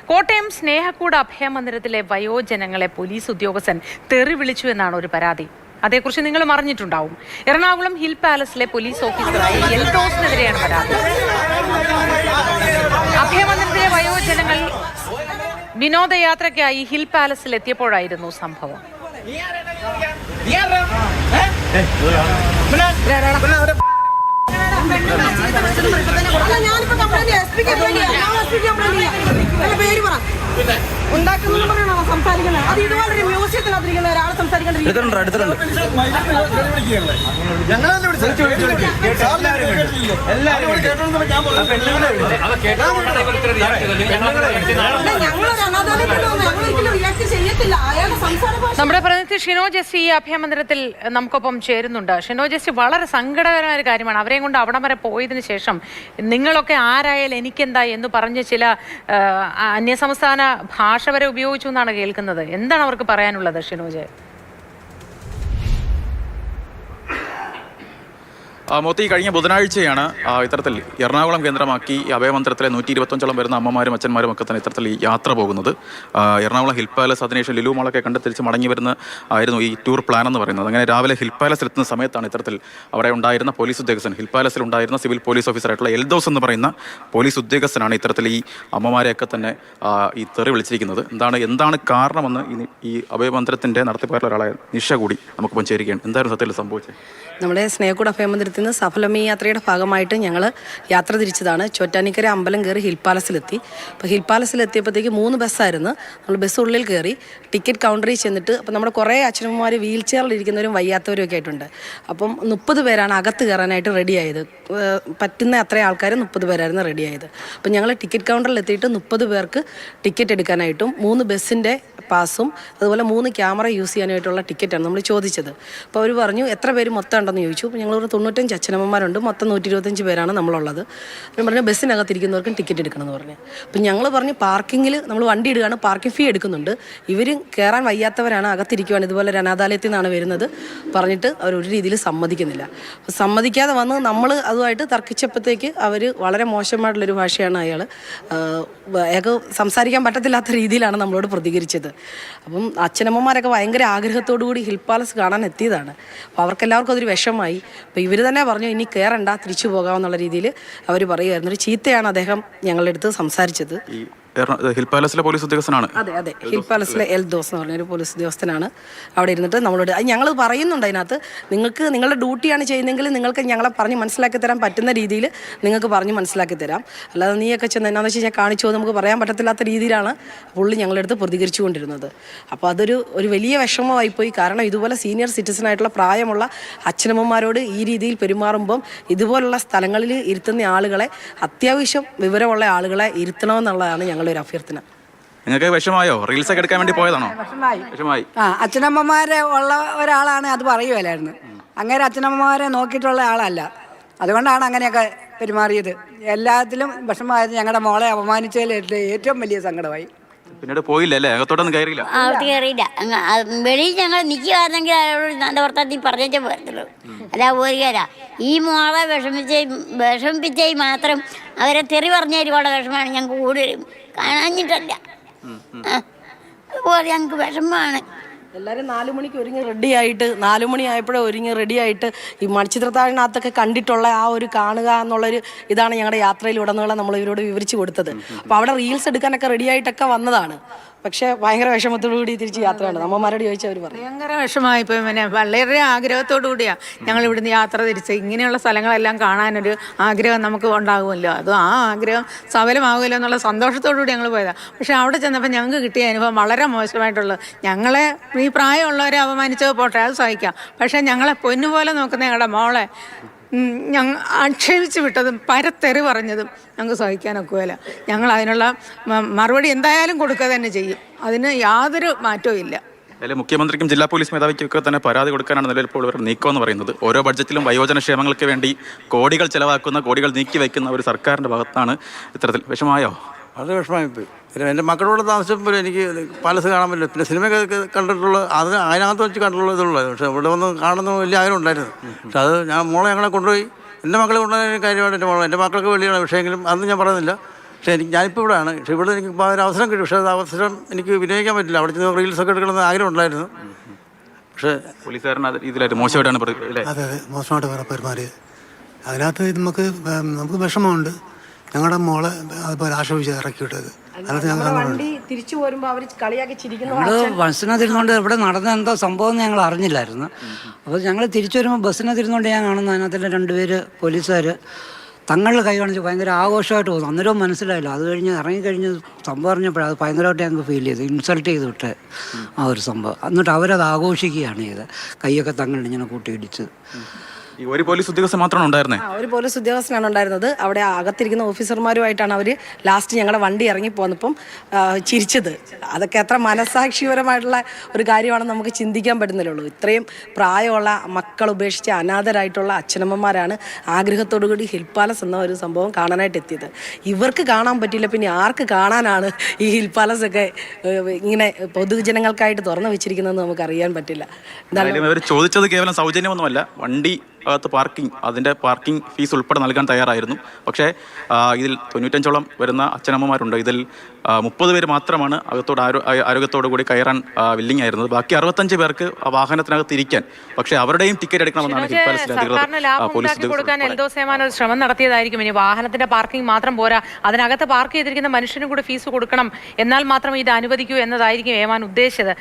Kottayam Snehakkoodu അഭയമന്ദിരത്തിലെ വയോജനങ്ങളെ police ഉദ്യോഗസ്ഥൻ തെറി വിളിച്ചു എന്നാണ് ഒരു പരാതി. അതേക്കുറിച്ച് നിങ്ങൾ അറിഞ്ഞിട്ടുണ്ടാവും. എറണാകുളം ഹിൽ പാലസിലെ പോലീസ് ഓഫീസറായ എൽദോസിനെതിരെയാണ് പരാതി. അഭയമന്ദിരത്തിലെ വയോജനങ്ങൾ വിനോദയാത്രയ്ക്കായി ഹിൽ പാലസിൽ എത്തിയപ്പോഴായിരുന്നു സംഭവം. നമ്മുടെ പ്രതിനിധി ഷിനോ ജെസ്സി അഭയമന്ദിരത്തിൽ നമുക്കൊപ്പം ചേരുന്നുണ്ട്. ഷിനോ ജെസ്സി, വളരെ സങ്കടകരമായ ഒരു കാര്യമാണ്. അവരെയും കൊണ്ട് അവിടം വരെ പോയതിനു ശേഷം നിങ്ങളൊക്കെ ആരായാലും എനിക്കെന്താ എന്ന് പറഞ്ഞ് ചില അന്യസംസ്ഥാന ഭാഷ വരെ ഉപയോഗിച്ചു എന്നാണ് കേൾക്കുന്നത്. എന്താണ് അവർക്ക് പറയാനുള്ളത് ഷിനോജ്? മോത്തി, കഴിഞ്ഞ ബുധനാഴ്ചയാണ് ഇത്തരത്തിൽ എറണാകുളം കേന്ദ്രമാക്കി ഈ അഭയമന്ദിരത്തിലെ 125ഓളം വരുന്ന അമ്മമാരും അച്ഛന്മാരും ഒക്കെ തന്നെ ഇത്തരത്തിൽ യാത്ര പോകുന്നത്. എറണാകുളം ഹിൽ പാലസ്, അതിനുശേഷം ലുലു മാളൊക്കെ കണ്ട് തിരിച്ച് മടങ്ങി വരുന്ന ആയിരുന്നു ഈ ടൂർ പ്ലാൻ എന്ന് പറയുന്നത്. അങ്ങനെ രാവിലെ ഹിൽ പാലസിൽ എത്തുന്ന സമയത്താണ് ഇത്തരത്തിൽ അവിടെ ഉണ്ടായിരുന്ന പോലീസ് ഉദ്യോഗസ്ഥൻ, ഹിൽ പാലസിൽ ഉണ്ടായിരുന്ന സിവിൽ പോലീസ് ഓഫീസറായിട്ടുള്ള എൽദോസ് എന്ന് പറയുന്ന പോലീസ് ഉദ്യോഗസ്ഥനാണ് ഇത്തരത്തിൽ ഈ അമ്മമാരെയൊക്കെ തന്നെ ഈ തെറി വിളിച്ചിരിക്കുന്നത്. എന്താണ് കാരണമെന്ന് ഈ അഭയമന്ദിരത്തിൻ്റെ നടത്തിപ്പുകാരുടെ ഒരാളെ നിഷ കൂടി നമുക്കിപ്പം ചേരുകയാണ്. എന്തായിരുന്നു സത്യത്തിൽ സംഭവിച്ചത്? നമ്മുടെ സ്നേഹക്കൂട് അഭയമന്ദിരത്തിൽ നിന്ന് സഫലമീ യാത്രയുടെ ഭാഗമായിട്ട് ഞങ്ങൾ യാത്ര തിരിച്ചതാണ്. ചോറ്റാനിക്കര അമ്പലം കയറി ഹിൽ പാലസിലെത്തി. അപ്പോൾ ഹിൽ പാലസിലെത്തിയപ്പോഴത്തേക്ക് 3 ബസ്സായിരുന്നു. നമ്മൾ ബസ് ഉള്ളിൽ കയറി ടിക്കറ്റ് കൗണ്ടറിൽ ചെന്നിട്ട് അപ്പോൾ നമ്മുടെ കുറേ അച്ഛനമ്മമാർ വീൽ ചെയറിലിരിക്കുന്നവരും വയ്യാത്തവരും ഒക്കെ ആയിട്ടുണ്ട്. അപ്പം 30 പേരാണ് അകത്ത് കയറാനായിട്ട് റെഡിയായത്. പറ്റുന്ന അത്രയും ആൾക്കാർ 30 പേരായിരുന്നു റെഡിയായത്. അപ്പം ഞങ്ങൾ ടിക്കറ്റ് കൗണ്ടറിൽ എത്തിയിട്ട് 30 പേർക്ക് ടിക്കറ്റ് എടുക്കാനായിട്ടും 3 ബസ്സിൻ്റെ പാസും അതുപോലെ 3 ക്യാമറ യൂസ് ചെയ്യാനായിട്ടുള്ള ടിക്കറ്റാണ് നമ്മൾ ചോദിച്ചത്. അപ്പോൾ അവർ പറഞ്ഞു എത്ര പേര് മൊത്തം ഉണ്ടെന്ന് ചോദിച്ചു. അപ്പോൾ ഞങ്ങളൊരു 95 അച്ഛനമ്മമാരുണ്ട്, മൊത്തം 125 പേരാണ് നമ്മളുള്ളത്. ഞാൻ പറഞ്ഞു ബസ്സിനകത്തിരിക്കുന്നവർക്കും ടിക്കറ്റ് എടുക്കണമെന്ന് പറഞ്ഞു. അപ്പം ഞങ്ങൾ പറഞ്ഞു പാർക്കിങ്ങിൽ നമ്മൾ വണ്ടി ഇടുകയാണ്, പാർക്കിംഗ് ഫീ എടുക്കുന്നുണ്ട്, ഇവർ കയറാൻ വയ്യാത്തവരാണ്, അകത്തിരിക്കുകയാണ്, ഇതുപോലെ അനാഥാലയത്തിൽ നിന്നാണ് വരുന്നത് പറഞ്ഞിട്ട് അവരൊരു രീതിയിൽ സമ്മതിക്കുന്നില്ല. സമ്മതിക്കാതെ വന്ന് നമ്മൾ അതുമായിട്ട് തർക്കിച്ചപ്പോഴത്തേക്ക് അവർ വളരെ മോശമായിട്ടുള്ളൊരു ഭാഷയാണ് അയാൾക്ക് സംസാരിക്കാൻ പറ്റത്തില്ലാത്ത രീതിയിലാണ് നമ്മളോട് പ്രതികരിച്ചത്. അപ്പം അച്ഛനമ്മമാരൊക്കെ ഭയങ്കര ആഗ്രഹത്തോടു കൂടി ഹിൽ പാലസ് കാണാൻ എത്തിയതാണ്. അപ്പോൾ അവർക്കെല്ലാവർക്കും അതൊരു വിഷമമായി. അപ്പോൾ ഇവർ തന്നെ പറഞ്ഞു ഇനി കയറണ്ട, തിരിച്ചു പോകാമെന്നുള്ള രീതിയിൽ അവർ പറയുമായിരുന്നു. ഒരു ചീത്തയാണ് അദ്ദേഹം ഞങ്ങളുടെ അടുത്ത് സംസാരിച്ചത്. ഹിൽ പാലസിലെ പോലീസ് ഉദ്യോഗസ്ഥനാണ്. അതെ, ഹിൽ പാലസിലെ എൽദോസ് എന്ന് പറഞ്ഞൊരു പോലീസ് ഉദ്യോഗസ്ഥനാണ്. അവിടെ ഇരുന്നിട്ട് നമ്മളോട് ഞങ്ങൾ പറയുന്നുണ്ട് അതിനകത്ത്, നിങ്ങൾക്ക് നിങ്ങളുടെ ഡ്യൂട്ടിയാണ് ചെയ്യുന്നതെങ്കിൽ നിങ്ങൾക്ക് ഞങ്ങളെ പറഞ്ഞ് മനസ്സിലാക്കി തരാൻ പറ്റുന്ന രീതിയിൽ നിങ്ങൾക്ക് പറഞ്ഞ് മനസ്സിലാക്കി തരാം. അല്ലാതെ നീയൊക്കെ ചെന്ന് എന്നാന്ന് വെച്ച് കഴിഞ്ഞാൽ കാണിച്ചോ നമുക്ക് പറയാൻ പറ്റത്തില്ലാത്ത രീതിയിലാണ് പുള്ളി ഞങ്ങളുടെ അടുത്ത് പ്രതികരിച്ചു കൊണ്ടിരുന്നത്. അപ്പോൾ അതൊരു വലിയ വിഷമമായിപ്പോയി. കാരണം ഇതുപോലെ സീനിയർ സിറ്റിസൺ ആയിട്ടുള്ള പ്രായമുള്ള അച്ഛനമ്മമാരോട് ഈ രീതിയിൽ പെരുമാറുമ്പം ഇതുപോലുള്ള സ്ഥലങ്ങളിൽ ഇരുത്തുന്ന ആളുകളെ, അത്യാവശ്യം വിവരമുള്ള ആളുകളെ ഇരുത്തണമെന്നുള്ളതാണ് ഞങ്ങൾ ഒരു അഭ്യർത്ഥന. നിങ്ങൾക്ക് വിഷമായോ? റീൽസ് ഒക്കെ എടുക്കാൻ വേണ്ടി പോയതാണോ? വിഷമായി. അച്ഛനമ്മമാരെ ഉള്ള ഒരാളാണ് അത് പറയുമല്ലായിരുന്നു. അങ്ങനെ അച്ഛനമ്മമാരെ നോക്കിയിട്ടുള്ള ആളല്ല, അതുകൊണ്ടാണ് അങ്ങനെയൊക്കെ പെരുമാറിയത്. എല്ലാത്തിലും വിഷമമായത്. ഞങ്ങളുടെ മോളെ അപമാനിച്ചതിൽ ഏറ്റവും വലിയ സങ്കടമായി. പിന്നീട് പോയില്ലല്ലേ? അകത്തോട്ടൊന്നും കയറിയില്ല. വെളിയിൽ ഞങ്ങൾ നിൽക്കുകയാണെങ്കിൽ അയാളോട് നല്ല വർത്തമാനത്തിൽ പറഞ്ഞേ പോകത്തുള്ളൂ, അല്ല പോരുകയല്ല. ഈ മോളെ വിഷമിപ്പിച്ചേ മാത്രം അവരെ തെറി പറഞ്ഞ ഒരുപാട് വിഷമമാണ് ഞങ്ങൾക്ക് കൂടുതലും. കാണാഞ്ഞിട്ടല്ല, അതുപോലെ ഞങ്ങൾക്ക് വിഷമമാണ്. എല്ലാവരും 4 മണിക്ക് ഒരുങ്ങി റെഡിയായിട്ട്, 4 മണി ആയപ്പോഴേ ഒരുങ്ങി റെഡിയായിട്ട് ഈ മണിച്ചിത്രത്താഴിനകത്തൊക്കെ കണ്ടിട്ടുള്ള ആ ഒരു കാണുക എന്നുള്ളൊരു ഇതാണ് ഞങ്ങളുടെ യാത്രയിലുടനീളം നമ്മൾ ഇവരോട് വിവരിച്ചു കൊടുത്തത്. അപ്പോൾ അവിടെ റീൽസ് എടുക്കാനൊക്കെ റെഡിയായിട്ടൊക്കെ വന്നതാണ്. പക്ഷേ ഭയങ്കര വിഷമത്തോടു കൂടി തിരിച്ച് യാത്രയാണ്. അമ്മമാരോട് ചോദിച്ചാൽ അവർ പറയും ഭയങ്കര വിഷമമായിപ്പോയി. പിന്നെ വളരെ ആഗ്രഹത്തോടു കൂടിയാണ് ഞങ്ങൾ ഇവിടുന്ന് യാത്ര തിരിച്ച്. ഇങ്ങനെയുള്ള സ്ഥലങ്ങളെല്ലാം കാണാനൊരു ആഗ്രഹം നമുക്ക് ഉണ്ടാകുമല്ലോ, അത് ആ ആഗ്രഹം സഫലമാകുമല്ലോ എന്നുള്ള സന്തോഷത്തോടു കൂടി ഞങ്ങൾ പോയതാണ്. പക്ഷേ അവിടെ ചെന്നപ്പോൾ ഞങ്ങൾക്ക് കിട്ടിയ അനുഭവം വളരെ മോശമായിട്ടുള്ളത്. ഞങ്ങളെ ഈ പ്രായമുള്ളവരെ അപമാനിച്ചത് പോട്ടെ, അത് സഹിക്കാം. പക്ഷേ ഞങ്ങളെ പൊന്നുപോലെ നോക്കുന്ന ഞങ്ങളുടെ മോളെ ആക്ഷേപിച്ച് വിട്ടതും പരത്തെറി പറഞ്ഞതും ഞങ്ങൾക്ക് സഹിക്കാനൊക്കുകയില്ല. ഞങ്ങൾ അതിനുള്ള മറുപടി എന്തായാലും കൊടുക്കുക തന്നെ ചെയ്യും. അതിന് യാതൊരു മാറ്റവും ഇല്ല. മുഖ്യമന്ത്രിക്കും ജില്ലാ പോലീസ് മേധാവിക്കൊക്കെ തന്നെ പരാതി കൊടുക്കാനാണ് നിലവിൽ ഇപ്പോൾ ഇവരുടെ നീക്കം എന്ന് പറയുന്നത്. ഓരോ ബഡ്ജറ്റിലും വയോജന ക്ഷേമങ്ങൾക്ക് വേണ്ടി കോടികൾ ചെലവാക്കുന്ന, കോടികൾ നീക്കി വയ്ക്കുന്ന ഒരു സർക്കാരിൻ്റെ ഭാഗത്താണ് ഇത്തരത്തിൽ. വിഷമമായോ? വളരെ വിഷമമായിപ്പോയി. പിന്നെ എൻ്റെ മക്കളോട് താമസിച്ചപ്പോൾ എനിക്ക് പാലസ് കാണാൻ പറ്റില്ല. പിന്നെ സിനിമയൊക്കെ കണ്ടിട്ടുള്ള അതിനകത്ത് വെച്ച് കണ്ടിട്ടുള്ള ഇതുള്ളത്. പക്ഷേ ഇവിടെ വന്ന് കാണുന്ന വലിയ ആഗ്രഹം ഉണ്ടായിരുന്നു. പക്ഷെ അത് ഞങ്ങളെ കൊണ്ടുപോയി, എൻ്റെ മക്കളെ കൊണ്ടുപോയ കാര്യമാണ് എൻ്റെ മോളെ. എൻ്റെ മക്കൾക്ക് വലിയ വിഷയമെങ്കിലും അന്ന് ഞാൻ പറയുന്നില്ല. പക്ഷേ ഞാനിപ്പോൾ ഇവിടെയാണ്. പക്ഷേ ഇവിടെ എനിക്ക് ഇപ്പോൾ ഒരു അവസരം കിട്ടും. പക്ഷേ അത് അവസരം എനിക്ക് വിനിയോഗിക്കാൻ പറ്റില്ല. അവിടെ ചെന്ന് റീൽസൊക്കെ എടുക്കണമെന്ന് ആഗ്രഹം ഉണ്ടായിരുന്നു. പക്ഷേ പോലീസുകാരൻ ഇതിലായിട്ട് മോശമായിട്ടാണ് അല്ലേ? അതെ മോശമായിട്ട് പെരുമാറിയത്. അതിനകത്ത് നമുക്ക് വിഷമമുണ്ട്. ഞങ്ങളുടെ മോളെ അതുപോലെ ആശ്രയിച്ച് ഇറക്കി വിട്ടത്. അതിനകത്ത് ഞങ്ങൾ വണ്ടി തിരിച്ചു പോരുമ്പോൾ അവർ കളിയാക്കി ചിരിക്കുന്നു. ഞങ്ങൾ ബസ്സിനകത്തിരുന്നുകൊണ്ട് ഇവിടെ നടന്ന എന്തോ സംഭവം ഞങ്ങൾ അറിഞ്ഞില്ലായിരുന്നു. അപ്പോൾ ഞങ്ങൾ തിരിച്ചു വരുമ്പോൾ ബസ്സിനകത്തിരുന്നുകൊണ്ട് ഞാൻ കാണുന്ന അതിനകത്തുള്ള 2 പേര് പോലീസുകാർ തങ്ങളിൽ കൈ കാണിച്ച് ഭയങ്കര ആഘോഷമായിട്ട് പോകുന്നു. അന്നേരവും മനസ്സിലായില്ല. അത് കഴിഞ്ഞ് ഇറങ്ങിക്കഴിഞ്ഞ് സംഭവം അറിഞ്ഞപ്പോഴത് ഭയങ്കരമായിട്ട് ഞങ്ങൾക്ക് ഫീൽ ചെയ്തു. ഇൻസൾട്ട് ചെയ്ത് വിട്ട് ആ ഒരു സംഭവം. എന്നിട്ട് അവരത് ആഘോഷിക്കുകയാണ് ചെയ്തത്. കൈയൊക്കെ തങ്ങളിൽ ഇങ്ങനെ കൂട്ടിയിടിച്ച്. ഈ ഒരു പോലീസ് ഉദ്യോഗസ്ഥൻ മാത്രമാണ് ഉണ്ടായിരുന്നത്. ഒരു പോലീസ് ഉദ്യോഗസ്ഥനാണ് ഉണ്ടായിരുന്നത്. അവിടെ അകത്തിരിക്കുന്ന ഓഫീസർമാരുമായിട്ടാണ് അവർ ലാസ്റ്റ് ഞങ്ങളുടെ വണ്ടി ഇറങ്ങി പോന്നപ്പം ചിരിച്ചത്. അതൊക്കെ എത്ര മനസാക്ഷിപരമായിട്ടുള്ള ഒരു കാര്യമാണെന്ന് നമുക്ക് ചിന്തിക്കാൻ പറ്റുന്നില്ലുള്ളൂ. ഇത്രയും പ്രായമുള്ള മക്കൾ ഉപേക്ഷിച്ച് അനാഥരായിട്ടുള്ള അച്ഛനമ്മമാരാണ് ആഗ്രഹത്തോടു കൂടി ഹിൽ പാലസ് എന്ന ഒരു സംഭവം കാണാനായിട്ട് എത്തിയത്. ഇവർക്ക് കാണാൻ പറ്റില്ല, പിന്നെ ആർക്ക് കാണാനാണ് ഈ ഹിൽ പാലസ് ഒക്കെ ഇങ്ങനെ പൊതുജനങ്ങൾക്കായിട്ട് തുറന്നു വെച്ചിരിക്കുന്നതെന്ന് നമുക്ക് അറിയാൻ പറ്റില്ല. അവർ ചോദിച്ചത് കേവലം സൗജന്യമൊന്നുമല്ല, വണ്ടി അകത്ത് അതിൻ്റെ പാർക്കിംഗ് ഫീസ് ഉൾപ്പെടെ നൽകാൻ തയ്യാറായിരുന്നു. പക്ഷേ ഇതിൽ 95ഓളം വരുന്ന അച്ഛനമ്മമാരുണ്ട്. ഇതിൽ 30 പേര് മാത്രമാണ് ആരോഗ്യത്തോടു കൂടി കയറാൻ വില്ലിങ് ആയിരുന്നത്. ബാക്കി 65 പേർക്ക് വാഹനത്തിനകത്ത് ഇരിക്കാൻ. പക്ഷേ അവരുടെയും ടിക്കറ്റ് എടുക്കണമെന്നാണ് ഹിൽ പാലസിലെ ലാഭം കൊടുക്കാൻ എൽദോ സേമാൻ ഒരു ശ്രമം നടത്തിയതായിരിക്കും. ഇനി വാഹനത്തിന്റെ പാർക്കിംഗ് മാത്രം പോരാ, അതിനകത്ത് പാർക്ക് ചെയ്തിരിക്കുന്ന മനുഷ്യനും കൂടി ഫീസ് കൊടുക്കണം, എന്നാൽ മാത്രം ഇത് അനുവദിക്കൂ എന്നതായിരിക്കും ഏമാൻ ഉദ്ദേശിച്ചത്.